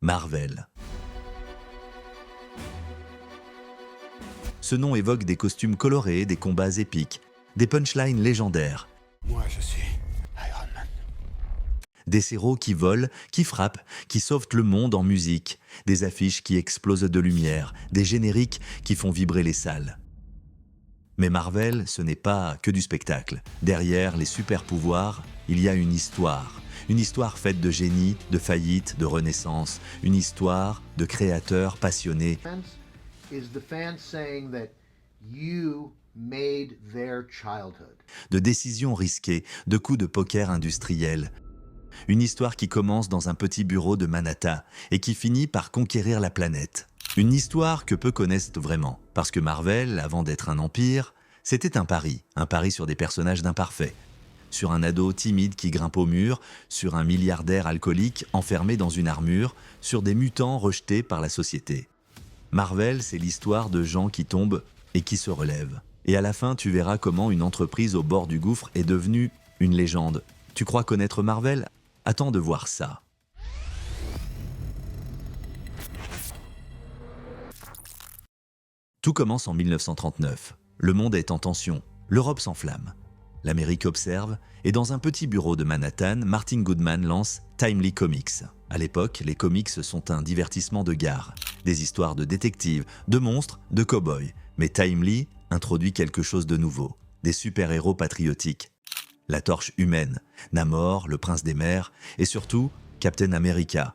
Marvel. Ce nom évoque des costumes colorés, des combats épiques, des punchlines légendaires, Moi, je suis Iron Man. des héros qui volent, qui frappent, qui sauvent le monde en musique, des affiches qui explosent de lumière, des génériques qui font vibrer les salles. Mais Marvel, ce n'est pas que du spectacle. Derrière les super-pouvoirs, il y a une histoire faite de génie, de faillite, de renaissance, une histoire de créateurs passionnés, Is the fans saying that you made their childhood. de décisions risquées, de coups de poker industriels. Une histoire qui commence dans un petit bureau de Manhattan et qui finit par conquérir la planète. Une histoire que peu connaissent vraiment, parce que Marvel, avant d'être un empire, c'était un pari sur des personnages d'imparfaits, sur un ado timide qui grimpe au mur, sur un milliardaire alcoolique enfermé dans une armure, sur des mutants rejetés par la société. Marvel, c'est l'histoire de gens qui tombent et qui se relèvent. Et à la fin, tu verras comment une entreprise au bord du gouffre est devenue une légende. Tu crois connaître Marvel ? Attends de voir ça. Tout commence en 1939. Le monde est en tension. L'Europe s'enflamme. L'Amérique observe et dans un petit bureau de Manhattan, Martin Goodman lance Timely Comics. À l'époque, les comics sont un divertissement de gare. Des histoires de détectives, de monstres, de cow-boys. Mais Timely introduit quelque chose de nouveau. Des super-héros patriotiques. La torche humaine, Namor, le prince des mers et surtout Captain America.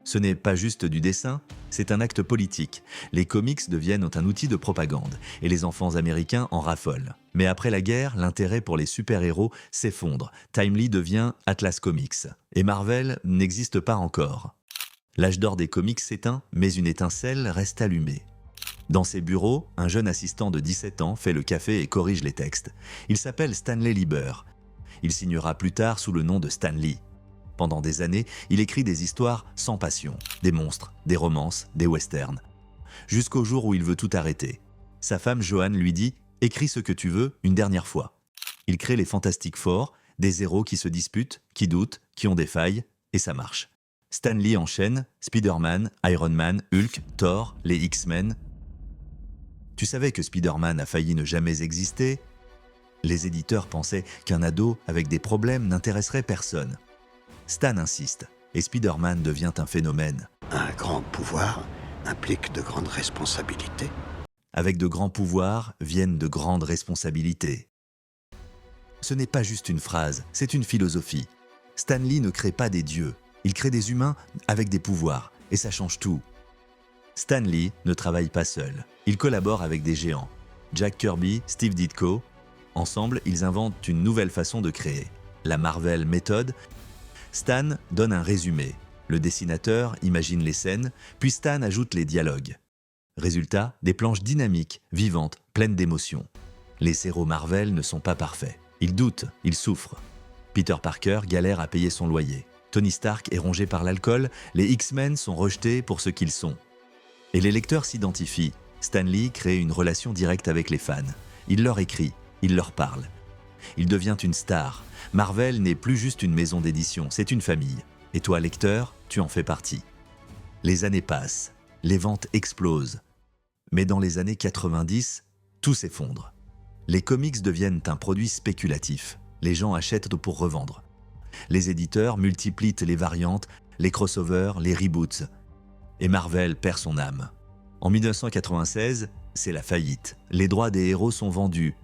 Ce n'est pas juste du dessin, c'est un acte politique. Les comics deviennent un outil de propagande et les enfants américains en raffolent. Mais après la guerre, l'intérêt pour les super-héros s'effondre. Timely devient Atlas Comics. Et Marvel n'existe pas encore. L'âge d'or des comics s'éteint, mais une étincelle reste allumée. Dans ses bureaux, un jeune assistant de 17 ans fait le café et corrige les textes. Il s'appelle Stanley Lieber. Il signera plus tard sous le nom de Stan Lee. Pendant des années, il écrit des histoires sans passion, des monstres, des romances, des westerns. Jusqu'au jour où il veut tout arrêter. Sa femme Joanne lui dit « Écris ce que tu veux une dernière fois ». Il crée les Fantastic Four, des héros qui se disputent, qui doutent, qui ont des failles, et ça marche. Stan Lee enchaîne Spider-Man, Iron Man, Hulk, Thor, les X-Men. Tu savais que Spider-Man a failli ne jamais exister ? Les éditeurs pensaient qu'un ado avec des problèmes n'intéresserait personne. Stan insiste, et Spider-Man devient un phénomène. Un grand pouvoir implique de grandes responsabilités. Avec de grands pouvoirs viennent de grandes responsabilités. Ce n'est pas juste une phrase, c'est une philosophie. Stan Lee ne crée pas des dieux, il crée des humains avec des pouvoirs, et ça change tout. Stan Lee ne travaille pas seul, il collabore avec des géants. Jack Kirby, Steve Ditko. Ensemble, ils inventent une nouvelle façon de créer, la Marvel Method. Stan donne un résumé. Le dessinateur imagine les scènes, puis Stan ajoute les dialogues. Résultat, des planches dynamiques, vivantes, pleines d'émotions. Les héros Marvel ne sont pas parfaits. Ils doutent, ils souffrent. Peter Parker galère à payer son loyer. Tony Stark est rongé par l'alcool, les X-Men sont rejetés pour ce qu'ils sont. Et les lecteurs s'identifient. Stan Lee crée une relation directe avec les fans. Il leur écrit, il leur parle. Il devient une star. Marvel n'est plus juste une maison d'édition, c'est une famille. Et toi, lecteur, tu en fais partie. Les années passent, les ventes explosent. Mais dans les années 90, tout s'effondre. Les comics deviennent un produit spéculatif. Les gens achètent pour revendre. Les éditeurs multiplient les variantes, les crossovers, les reboots. Et Marvel perd son âme. En 1996, c'est la faillite. Les droits des héros sont vendus.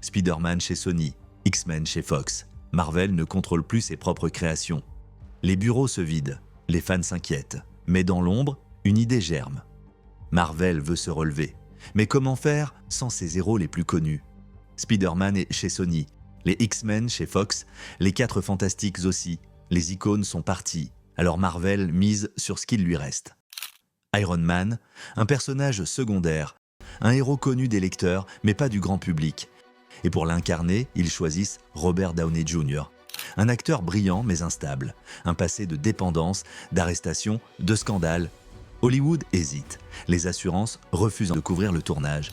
Spider-Man chez Sony, X-Men chez Fox. Marvel ne contrôle plus ses propres créations. Les bureaux se vident, les fans s'inquiètent. Mais dans l'ombre, une idée germe. Marvel veut se relever. Mais comment faire sans ses héros les plus connus ? Spider-Man est chez Sony, les X-Men chez Fox, les 4 Fantastiques aussi. Les icônes sont parties, alors Marvel mise sur ce qu'il lui reste. Iron Man, un personnage secondaire, un héros connu des lecteurs, mais pas du grand public. Et pour l'incarner, ils choisissent Robert Downey Jr., un acteur brillant mais instable, un passé de dépendance, d'arrestation, de scandale. Hollywood hésite, les assurances refusent de couvrir le tournage.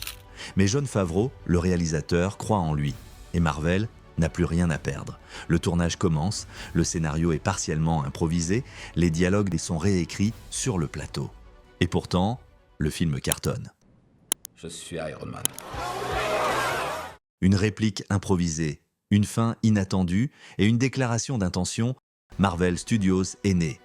Mais Jon Favreau, le réalisateur, croit en lui. Et Marvel n'a plus rien à perdre. Le tournage commence, le scénario est partiellement improvisé, les dialogues sont réécrits sur le plateau. Et pourtant, le film cartonne. Je suis Iron Man. Une réplique improvisée, une fin inattendue et une déclaration d'intention, Marvel Studios est né.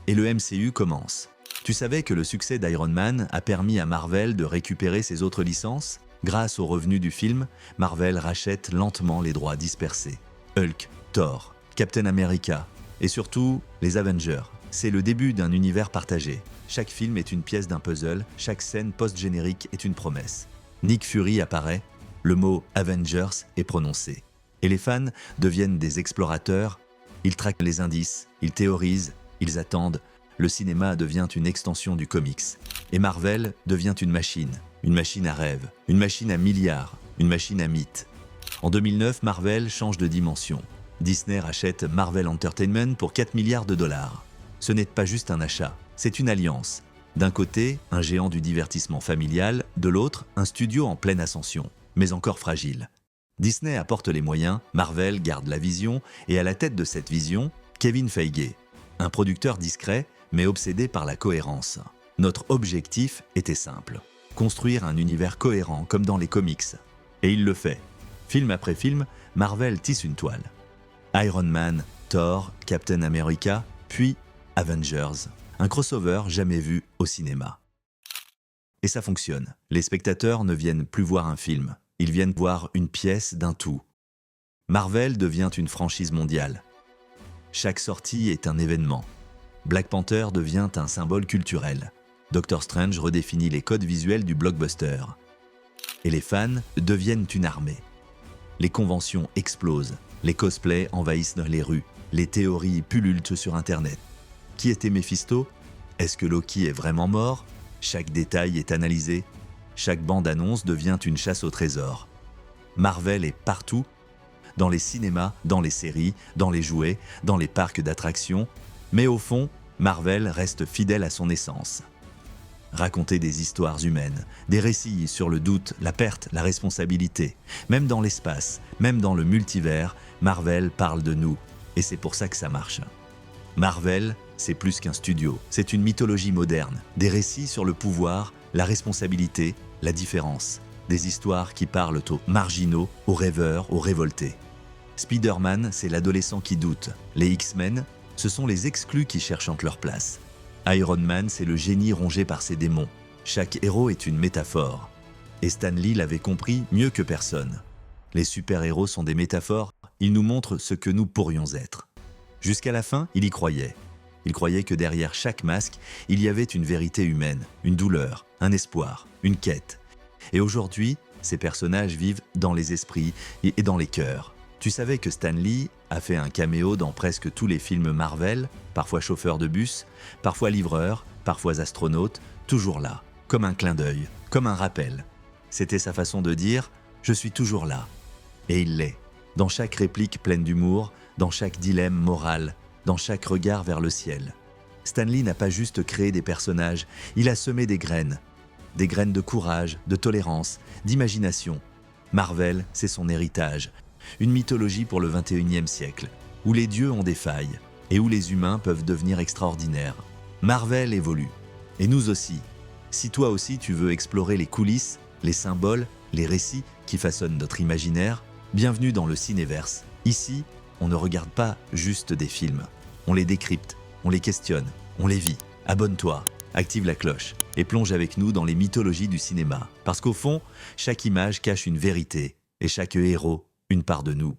Et le MCU commence. Tu savais que le succès d'Iron Man a permis à Marvel de récupérer ses autres licences ? Grâce aux revenus du film, Marvel rachète lentement les droits dispersés. Hulk, Thor, Captain America et surtout les Avengers. C'est le début d'un univers partagé. Chaque film est une pièce d'un puzzle, chaque scène post-générique est une promesse. Nick Fury apparaît, le mot Avengers est prononcé. Et les fans deviennent des explorateurs, ils traquent les indices, ils théorisent, ils attendent. Le cinéma devient une extension du comics. Et Marvel devient une machine à rêve, une machine à milliards, une machine à mythes. En 2009, Marvel change de dimension. Disney rachète Marvel Entertainment pour 4 milliards de dollars. Ce n'est pas juste un achat, c'est une alliance. D'un côté, un géant du divertissement familial, de l'autre, un studio en pleine ascension, mais encore fragile. Disney apporte les moyens, Marvel garde la vision, et à la tête de cette vision, Kevin Feige, un producteur discret, mais obsédé par la cohérence. Notre objectif était simple. Construire un univers cohérent comme dans les comics. Et il le fait. Film après film, Marvel tisse une toile. Iron Man, Thor, Captain America, puis Avengers. Un crossover jamais vu au cinéma. Et ça fonctionne. Les spectateurs ne viennent plus voir un film. Ils viennent voir une pièce d'un tout. Marvel devient une franchise mondiale. Chaque sortie est un événement. Black Panther devient un symbole culturel. Doctor Strange redéfinit les codes visuels du blockbuster. Et les fans deviennent une armée. Les conventions explosent, les cosplays envahissent les rues, les théories pullulent sur Internet. Qui était Mephisto ? Est-ce que Loki est vraiment mort ? Chaque détail est analysé. Chaque bande-annonce devient une chasse au trésor. Marvel est partout, dans les cinémas, dans les séries, dans les jouets, dans les parcs d'attractions. Mais au fond, Marvel reste fidèle à son essence. Raconter des histoires humaines, des récits sur le doute, la perte, la responsabilité. Même dans l'espace, même dans le multivers, Marvel parle de nous. Et c'est pour ça que ça marche. Marvel, c'est plus qu'un studio. C'est une mythologie moderne. Des récits sur le pouvoir, la responsabilité, la différence. Des histoires qui parlent aux marginaux, aux rêveurs, aux révoltés. Spider-Man, c'est l'adolescent qui doute. Les X-Men, ce sont les exclus qui cherchent leur place. Iron Man, c'est le génie rongé par ses démons. Chaque héros est une métaphore. Et Stan Lee l'avait compris mieux que personne. Les super-héros sont des métaphores, ils nous montrent ce que nous pourrions être. Jusqu'à la fin, il y croyait. Il croyait que derrière chaque masque, il y avait une vérité humaine, une douleur, un espoir, une quête. Et aujourd'hui, ces personnages vivent dans les esprits et dans les cœurs. Tu savais que Stan Lee a fait un caméo dans presque tous les films Marvel, parfois chauffeur de bus, parfois livreur, parfois astronaute, toujours là, comme un clin d'œil, comme un rappel. C'était sa façon de dire « je suis toujours là ». Et il l'est, dans chaque réplique pleine d'humour, dans chaque dilemme moral, dans chaque regard vers le ciel. Stan Lee n'a pas juste créé des personnages, il a semé des graines de courage, de tolérance, d'imagination. Marvel, c'est son héritage. Une mythologie pour le 21e siècle, où les dieux ont des failles et où les humains peuvent devenir extraordinaires. Marvel évolue, et nous aussi. Si toi aussi tu veux explorer les coulisses, les symboles, les récits qui façonnent notre imaginaire, bienvenue dans le Cinéverse. Ici, on ne regarde pas juste des films. On les décrypte, on les questionne, on les vit. Abonne-toi, active la cloche et plonge avec nous dans les mythologies du cinéma. Parce qu'au fond, chaque image cache une vérité et chaque héros une part de nous.